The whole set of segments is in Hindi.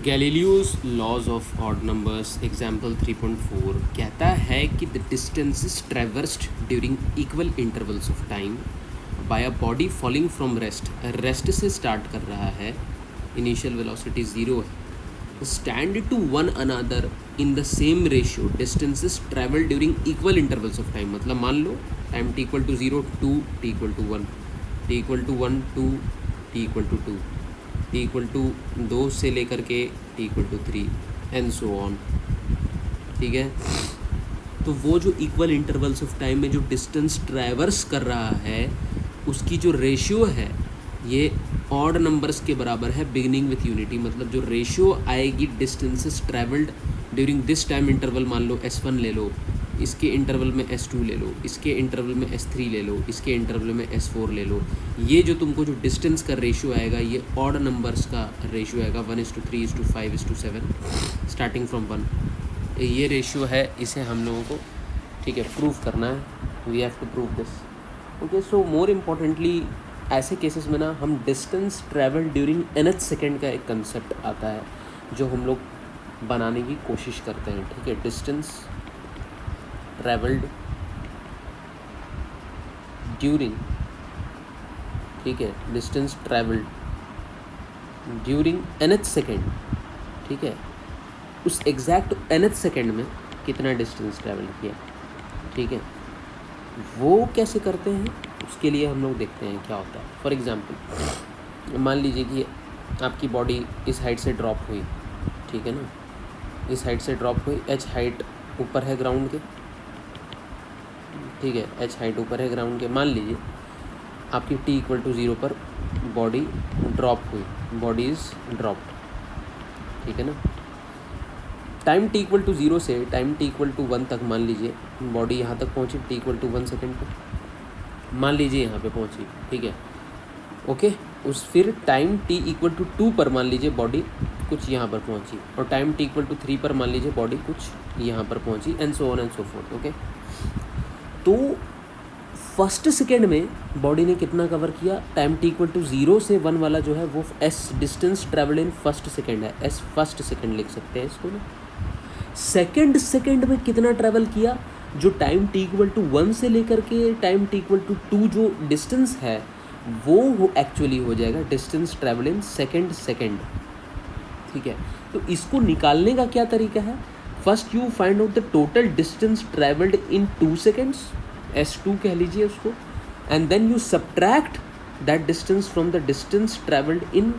Galileo's laws of odd numbers example 3.4 कहता है कि the distances traversed during equal intervals of time by a body falling from rest से स्टार्ट कर रहा है, इनिशियल वेलोसिटी 0 है, stand to one another in the same ratio distances travel during equal intervals of time. मतलब मान लो time t equal to 0, 2 t equal to 1, t equal to 1, 2 t equal to 2, t equal to 2 से लेकर के t equal to 3 and so on. ठीक है, तो वो जो इक्वल इंटरवल्स ऑफ टाइम में जो डिस्टेंस ट्रैवर्स कर रहा है उसकी जो रेशियो है ये ऑड नंबर्स के बराबर है बिगिनिंग विथ यूनिटी। मतलब जो रेशियो आएगी distances travelled during this time interval, मान लो S1 ले लो, इसके इंटरवल में S2 ले लो, इसके इंटरवल में S3 ले लो, इसके इंटरवल में S4 ले लो, ये जो तुमको जो डिस्टेंस का रेशियो आएगा ये ऑड नंबर्स का रेशियो आएगा 1:3:5:7 स्टार्टिंग फ्रॉम 1। ये रेशियो है, इसे हम लोगों को ठीक है प्रूव करना है, we have to prove this. Okay, so more importantly ऐसे केसेस में ना हम distance travel during nth second का एक कंसेप्ट आता है जो हम लोग बनाने की कोशिश करते हैं। ठीक है, डिस्टेंस ट्रैवल्ड ड्यूरिंग, ठीक है, distance travelled during nth second. ठीक है, उस एग्जैक्ट nth सेकेंड में कितना डिस्टेंस ट्रैवल किया। ठीक है, वो कैसे करते हैं उसके लिए हम लोग देखते हैं क्या होता है। फॉर एग्जांपल मान लीजिए कि आपकी बॉडी इस हाइट से ड्रॉप हुई, ठीक है ना, इस हाइट से ड्रॉप हुई, h हाइट ऊपर है ग्राउंड के, ठीक है, h हाइट ऊपर है ग्राउंड के। मान लीजिए आपकी t इक्वल टू 0 पर बॉडी ड्रॉप हुई, बॉडी इज़ ड्रॉप्ड, ठीक है ना। टाइम t इक्वल टू 0 से टाइम t इक्वल टू 1 तक मान लीजिए बॉडी यहाँ तक पहुँची, t इक्वल टू 1 सेकेंड पर मान लीजिए यहाँ पे पहुँची, ठीक है, ओके। उस फिर टाइम t इक्वल टू 2 पर मान लीजिए बॉडी कुछ यहाँ पर पहुँची, और टाइम t इक्वल टू 3 पर मान लीजिए बॉडी कुछ यहाँ पर पहुँची, and so on and so fourth. Okay, तो फर्स्ट सेकेंड में बॉडी ने कितना कवर किया, टाइम t इक्वल टू 0 से 1 वाला जो है वो s distance travel in first second है, s फर्स्ट सेकेंड लिख सकते हैं इसको ना। सेकेंड सेकेंड में कितना ट्रैवल किया, जो टाइम t इक्वल टू 1 से लेकर के टाइम t इक्वल टू 2 जो डिस्टेंस है वो एक्चुअली हो जाएगा distance travel in second second. ठीक है, तो इसको निकालने का क्या तरीका है, first you find out the total distance travelled in 2 seconds, S2 कह लीजिए उसको, and then you subtract that distance from the distance travelled in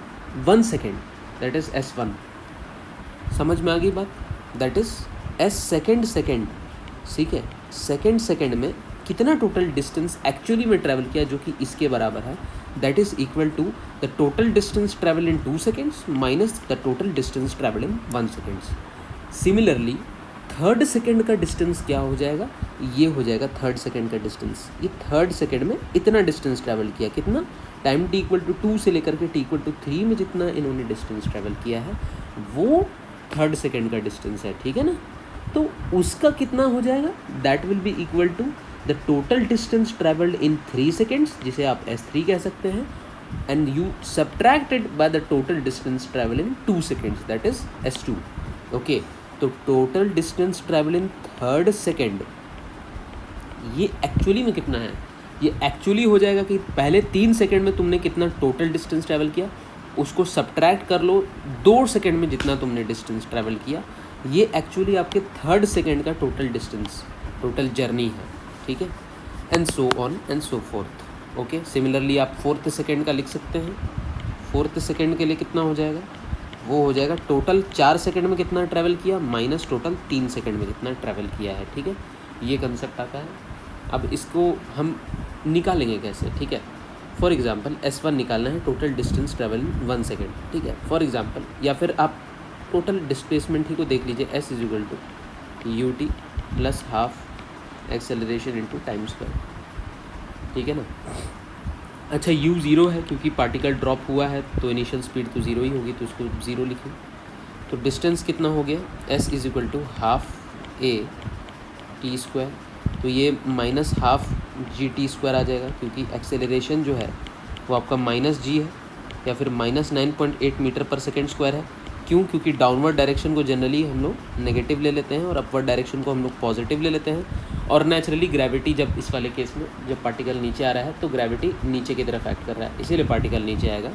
1 second, that is S1। समझ में आ गई बात, that is S second second. ठीक है, सेकेंड सेकेंड में कितना टोटल डिस्टेंस एक्चुअली में ट्रैवल किया जो कि इसके बराबर है, that is equal to the total distance travel in 2 seconds minus the total distance travel in 1 seconds. Similarly third second का डिस्टेंस क्या हो जाएगा, ये हो जाएगा थर्ड सेकेंड का डिस्टेंस। ये थर्ड सेकेंड में इतना डिस्टेंस ट्रैवल किया, कितना, टाइम t इक्वल टू 2 से लेकर के t इक्वल टू 3 में जितना इन्होंने डिस्टेंस ट्रैवल किया है वो थर्ड सेकेंड का डिस्टेंस है। ठीक है ना, तो उसका कितना हो जाएगा, that will be equal to the total distance travelled in 3 seconds, जिसे आप S3 कह सकते हैं, and you subtracted by the total distance travel in 2 seconds, that is S2। Okay, तो total distance travel in third second ये एक्चुअली में कितना है, ये एक्चुअली हो जाएगा कि पहले 3 सेकेंड में तुमने कितना टोटल डिस्टेंस ट्रैवल किया, उसको सब्ट्रैक्ट कर लो 2 सेकेंड में जितना तुमने डिस्टेंस ट्रैवल किया, ये एक्चुअली आपके थर्ड सेकेंड का टोटल डिस्टेंस, टोटल जर्नी है। ठीक है, and so on and so fourth. Okay, similarly आप फोर्थ सेकेंड का लिख सकते हैं, फोर्थ सेकेंड के लिए कितना हो जाएगा, वो हो जाएगा टोटल 4 सेकेंड में कितना ट्रैवल किया माइनस टोटल 3 सेकेंड में कितना ट्रैवल किया है। ठीक है, ये कंसेप्ट आता है। अब इसको हम निकालेंगे कैसे, ठीक है, फॉर एग्जांपल S1 निकालना है, total distance travel in 1 second. ठीक है, फॉर एग्जांपल, या फिर आप टोटल डिस्प्लेसमेंट ही को देख लीजिए, S is equal to ut plus half acceleration into time square. ठीक है ना, अच्छा u 0 है क्योंकि पार्टिकल ड्रॉप हुआ है तो इनिशियल स्पीड तो 0 ही होगी, तो उसको 0 लिखें। तो डिस्टेंस कितना हो गया, S is equal to half a t square, तो ये माइनस हाफ GT स्क्वायर आ जाएगा क्योंकि एक्सेलरेशन जो है वो आपका माइनस g है, या फिर -9.8 मीटर पर सेकेंड स्क्वायर है। क्यों? क्योंकि डाउनवर्ड डायरेक्शन को जनरली हम लोग नेगेटिव ले लेते हैं और अपवर्ड डायरेक्शन को हम लोग पॉजिटिव ले लेते हैं। और नेचुरली ग्रेविटी जब इस वाले केस में जब पार्टिकल नीचे आ रहा है तो ग्रेविटी नीचे की तरफ एक्ट कर रहा है, इसीलिए पार्टिकल नीचे आएगा।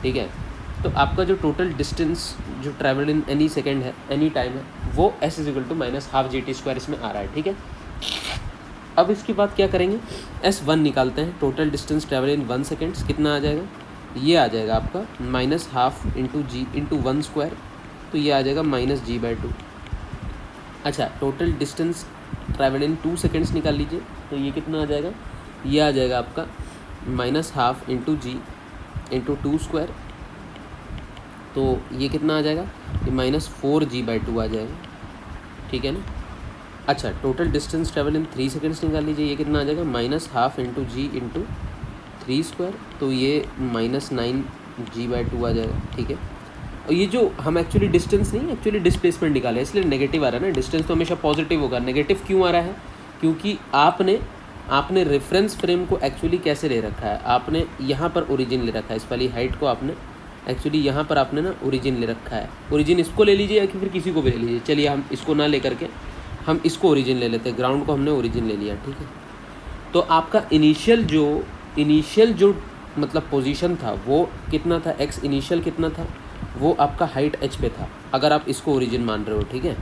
ठीक है, तो आपका जो टोटल डिस्टेंस जो ट्रैवल इन एनी सेकेंड है, एनी टाइम है, वो s = -12 इसमें आ रहा है। ठीक है, अब इसके बाद क्या करेंगे, S1 निकालते हैं। Total distance travel in 1 seconds कितना आ जाएगा, ये आ जाएगा आपका -12 × g × 1², तो ये आ जाएगा -g/2। अच्छा, total distance travel in 2 seconds निकाल लीजिए, तो ये कितना आ जाएगा, ये आ जाएगा आपका -12 × g × 2², तो ये कितना आ जाएगा, ये -4g/2 आ जाएगा। ठीक है ना। अच्छा, total distance travel in 3 seconds निकाल लीजिए, ये कितना आ जाएगा, -12 × g × 3², तो ये -9g/2 आ जाएगा। ठीक है, और ये जो हम एक्चुअली डिस्टेंस नहीं, एक्चुअली डिस्प्लेसमेंट निकाले, इसलिए नेगेटिव आ रहा है ना। डिस्टेंस तो हमेशा पॉजिटिव होगा, नेगेटिव क्यों आ रहा है, क्योंकि आपने रेफरेंस फ्रेम को एक्चुअली कैसे ले रखा है, आपने यहाँ पर ओरिजिन ले रखा है, इस वाली हाइट को आपने एक्चुअली यहाँ पर आपने ना ओरिजिन ले रखा है। ओरिजिन इसको ले लीजिए या कि फिर किसी को भी ले लीजिए, चलिए हम इसको ना ले करके हम इसको ओरिजिन ले लेते हैं, ग्राउंड को हमने ओरिजिन ले लिया। ठीक है, तो आपका इनिशियल जो मतलब पोजीशन था वो कितना था, x इनिशियल कितना था, वो आपका हाइट h पे था, अगर आप इसको ओरिजिन मान रहे हो। ठीक है,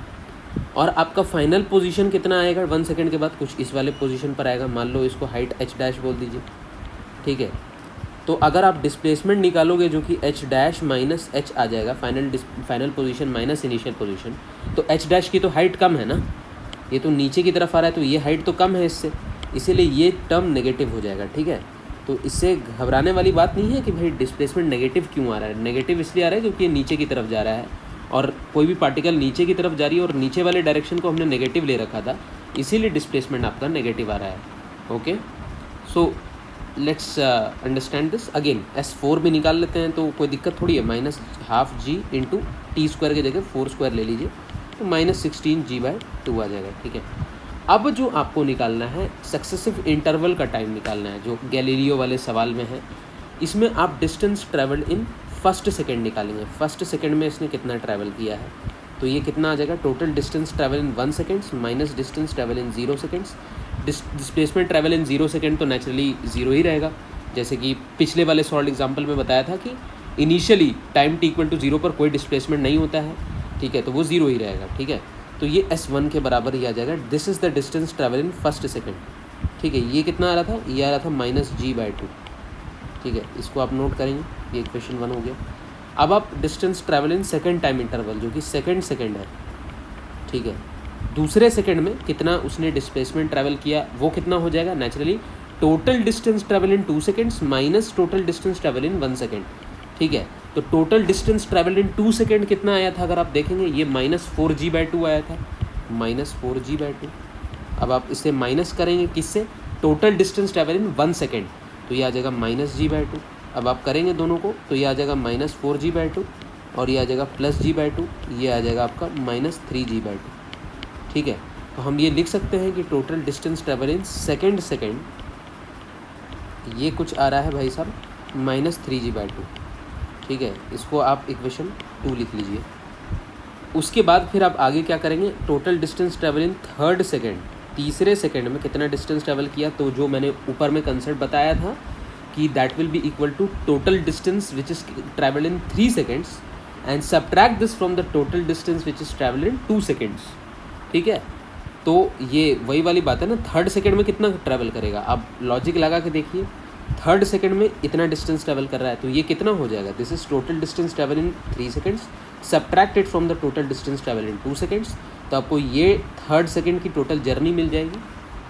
और आपका फाइनल पोजीशन कितना आएगा 1 सेकेंड के बाद, कुछ इस वाले पोजीशन पर आएगा, मान लो इसको हाइट h' बोल दीजिए। ठीक है, तो अगर आप डिस्प्लेसमेंट निकालोगे जो कि h' माइनस h आ जाएगा, final position minus initial position, तो h' की तो हाइट कम है ना, ये तो नीचे की तरफ आ रहा है, तो ये हाइट तो कम है इससे, इसीलिए ये टर्म नेगेटिव हो जाएगा। ठीक है, तो इससे घबराने वाली बात नहीं है कि भाई डिस्प्लेसमेंट नेगेटिव क्यों आ रहा है। नेगेटिव इसलिए आ रहा है क्योंकि ये नीचे की तरफ जा रहा है, और कोई भी पार्टिकल नीचे की तरफ जा रही है और नीचे वाले डायरेक्शन को हमने नेगेटिव ले रखा था, इसीलिए डिस्प्लेसमेंट आपका नेगेटिव आ रहा है। Okay, so let's understand this again. S4 भी निकाल लेते हैं, तो कोई दिक्कत थोड़ी है। -12 g × t² की जगह 4² ले लीजिए, तो -16g/2 आ जाएगा। ठीक है, अब जो आपको निकालना है सक्सेसिव इंटरवल का टाइम निकालना है, जो गैलीलियो वाले सवाल में है। इसमें आप distance travel in first second निकालेंगे, फर्स्ट सेकेंड में इसने कितना ट्रैवल किया है, तो ये कितना आ जाएगा, total distance travel in 1 seconds minus distance travel in 0 seconds. Displacement travel in 0 second तो नेचुरली 0 ही रहेगा, जैसे कि पिछले वाले सॉल्व एग्जाम्पल में बताया था कि इनिशियली टाइम t = 0 पर कोई डिस्प्लेसमेंट नहीं होता है। ठीक है, तो वो 0 ही रहेगा। ठीक है, तो ये S1 के बराबर ही आ जाएगा। This is the distance travel in first second. ठीक है, ये कितना आ रहा था, ये आ रहा था -g/2। ठीक है, इसको आप नोट करेंगे, ये इक्वेशन 1 हो गया। अब आप distance travel in second time interval, जो कि सेकेंड है। ठीक है, दूसरे सेकेंड में कितना उसने डिस्प्लेसमेंट ट्रैवल किया, वो कितना हो जाएगा, naturally total distance travel in 2 seconds minus total distance travel in 1 second. ठीक है, तो total distance travel in 2 second कितना आया था, अगर आप देखेंगे ये -4g/2 आया था, -4g/2। अब आप इसे माइनस करेंगे किससे, total distance travel in 1 second, तो ये आ जाएगा -g/2। अब आप करेंगे दोनों को, तो ये आ जाएगा -4g/2 और ये आ जाएगा +g/2, ये आ जाएगा आपका -3g/2। ठीक है, तो हम ये लिख सकते हैं कि total distance travel in second ये कुछ आ रहा है भाई साहब -3g/2। ठीक है, इसको आप इक्वेशन 2 लिख लीजिए। उसके बाद फिर आप आगे क्या करेंगे, total distance travel in third second, तीसरे सेकेंड में कितना डिस्टेंस ट्रैवल किया, तो जो मैंने ऊपर में कंसेप्ट बताया था कि that will be equal to total distance which is travel in 3 seconds and subtract this from the total distance which is travel in 2 seconds. ठीक है, तो ये वही वाली बात है ना, थर्ड सेकेंड में कितना ट्रैवल करेगा, आप लॉजिक लगा के देखिए, थर्ड सेकेंड में इतना डिस्टेंस ट्रैवल कर रहा है, तो ये कितना हो जाएगा, this is total distance travel in 3 seconds subtracted from the total distance travel in 2 seconds, तो आपको ये थर्ड सेकेंड की टोटल जर्नी मिल जाएगी।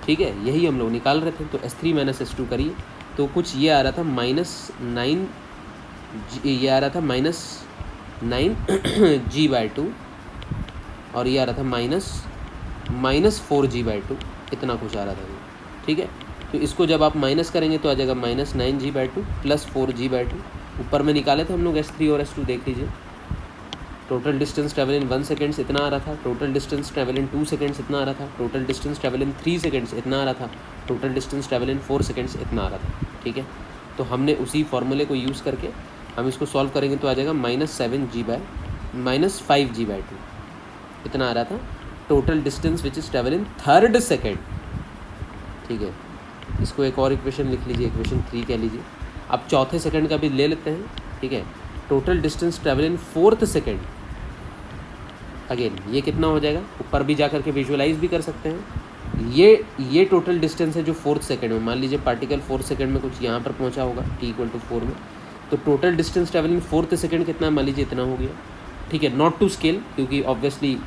ठीक है, यही हम लोग निकाल रहे थे। तो S3 - S2 करिए, तो कुछ ये आ रहा था -9, ये आ रहा था -9g/2 और ये आ रहा था -4g/2, इतना कुछ आ रहा था। ठीक है, तो इसको जब आप माइनस करेंगे तो आ जाएगा -9g/2 + 4g/2। ऊपर में निकाले थे हम लोग S3 और S2, देख लीजिए। Total distance travel in 1 seconds इतना आ रहा था, total distance travel in 2 seconds इतना आ रहा था, total distance travel in 3 seconds इतना आ रहा था, टोटल डिस्टेंस ट्रैवल इन 4 सेकेंड्स इतना आ रहा था। ठीक है, तो हमने उसी फॉर्मूले को यूज़ करके हम इसको सॉल्व करेंगे तो आ जाएगा -7g/2। माइनस 5g/2 इतना आ रहा था total distance which is travel in third second. ठीक है, इसको एक और इक्वेशन लिख लीजिए, इक्वेशन 3 कह लीजिए। अब चौथे सेकंड का भी ले लेते हैं। ठीक है, total distance travel in fourth second. Again ये कितना हो जाएगा, ऊपर भी जा करके विजुअलाइज भी कर सकते हैं। ये टोटल डिस्टेंस है जो फोर्थ सेकंड में, मान लीजिए पार्टिकल फोर्थ सेकंड में कुछ यहाँ पर पहुँचा होगा t=4 में, तो total distance travel in fourth second कितना है, मान लीजिए इतना हो गया। ठीक है, नॉट टू स्केल, क्योंकि ऑब्वियसली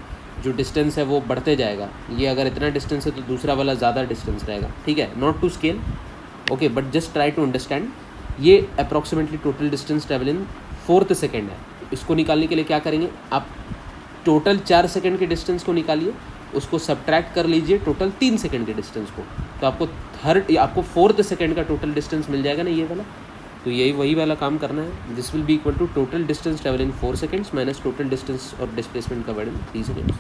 जो डिस्टेंस है वो बढ़ते जाएगा। ये अगर इतना डिस्टेंस है तो दूसरा वाला ज़्यादा डिस्टेंस रहेगा। ठीक है, not to scale, okay, but just try to understand. ये approximately total distance travel in fourth second है। इसको निकालने के लिए क्या करेंगे, आप टोटल 4 सेकेंड के डिस्टेंस को निकालिए, उसको सब्ट्रैक्ट कर लीजिए टोटल 3 सेकेंड के डिस्टेंस को, तो आपको फोर्थ सेकेंड का टोटल डिस्टेंस मिल जाएगा ना, ये वाला। तो यही वही वाला काम करना है। This will be equal to total distance travel in 4 seconds minus total distance और डिस्प्लेसमेंट कवर्ड इन 3 सेकेंड्स।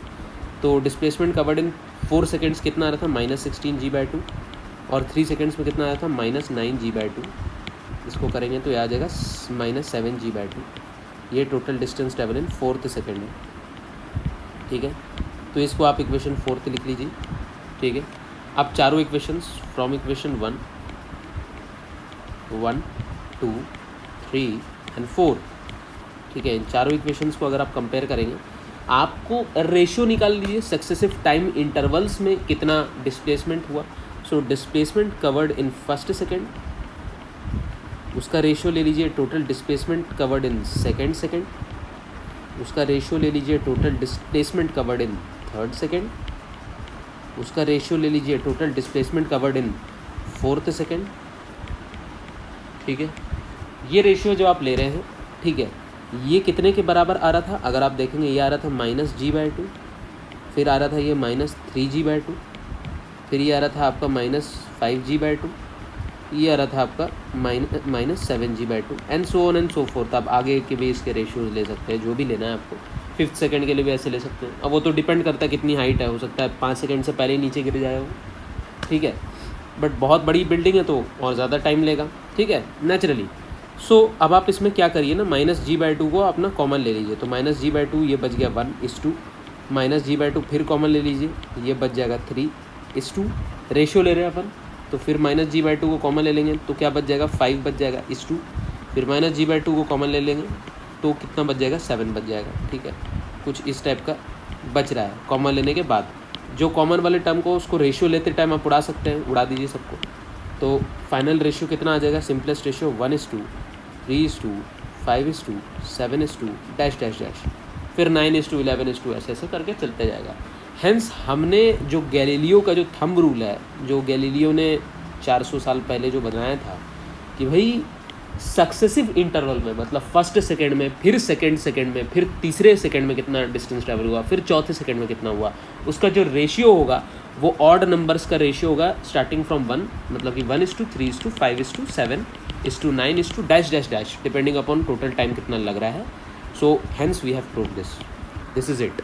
तो डिस्प्लेसमेंट कवर्ड इन 4 सेकेंड्स कितना आ रहा था, -16g/2, और 3 सेकेंड्स में कितना आया था, -9g/2। इसको करेंगे तो ये आ जाएगा -7g/2। ये total distance travel in fourth second है। ठीक है, तो इसको आप इक्वेशन 4 लिख लीजिए। ठीक है, अब चारों इक्वेशंस फ्रॉम इक्वेशन 1, 2, 3 एंड 4। ठीक है, इन चारों इक्वेशंस को अगर आप कंपेयर करेंगे, आपको रेशियो निकाल लीजिए सक्सेसिव टाइम इंटरवल्स में कितना डिस्प्लेसमेंट हुआ। So displacement covered in first second, उसका रेशियो ले लीजिए total displacement covered in second, उसका रेशियो ले लीजिए टोटल डिस्प्लेसमेंट कवर्ड इन थर्ड सेकेंड, उसका रेशियो ले लीजिए टोटल डिस्प्लेसमेंट कवर्ड इन फोर्थ सेकेंड। ठीक है, ये रेशियो जो आप ले रहे हैं, ठीक है, ये कितने के बराबर आ रहा था, अगर आप देखेंगे ये आ रहा था -g/2, फिर आ रहा था ये -3g/2, फिर ये आ रहा था आपका -5g/2, ये आ रहा था आपका -7g/2 and so on and so fourth. आप आगे के भी इसके रेशियोज ले सकते हैं, जो भी लेना है आपको। फिफ्थ सेकंड के लिए भी ऐसे ले सकते हैं। अब वो तो डिपेंड करता है कितनी हाइट है, हो सकता है 5 सेकंड से पहले ही नीचे गिर जाए वो। ठीक है, बट बहुत बड़ी बिल्डिंग है तो और ज़्यादा टाइम लेगा। ठीक है, नेचुरली। सो अब आप इसमें क्या करिए ना, -g/2 को अपना कॉमन ले लीजिए, तो -g/2 ये बच गया 1:2, -g/2 फिर कॉमन ले लीजिए, ये बच जाएगा 3:2। रेशियो ले रहे हैं अपन, तो फिर -g/2 को कॉमन ले लेंगे तो क्या बच जाएगा, 5 बच जाएगा 2। फिर -g/2 को कॉमन ले लेंगे तो कितना बच जाएगा, 7 बच जाएगा। ठीक है, कुछ इस टाइप का बच रहा है कॉमन लेने के बाद। जो कॉमन वाले टर्म को उसको रेशियो लेते टाइम आप उड़ा सकते हैं, उड़ा दीजिए सबको। तो फाइनल रेशियो कितना आ जाएगा, simplest ratio 1:2, 3:2, 5:2, 7:2 dash dash dash, फिर 9:2, 11:2 ऐसे ऐसे करके चलते जाएगा। हेंस हमने जो गैलीलियो का जो थंब रूल है, जो गैलीलियो ने 400 साल पहले जो बनाया था कि भाई सक्सेसिव इंटरवल में, मतलब फर्स्ट सेकंड में, फिर सेकंड में, फिर तीसरे सेकंड में कितना डिस्टेंस ट्रैवल हुआ, फिर चौथे सेकंड में कितना हुआ, उसका जो रेशियो होगा वो ऑड नंबर्स का रेशियो होगा स्टार्टिंग फ्रॉम 1, मतलब कि 1:3, 5:7, 9:, dash dash dash, depending upon total time कितना लग रहा है। So hence we have proved this is it.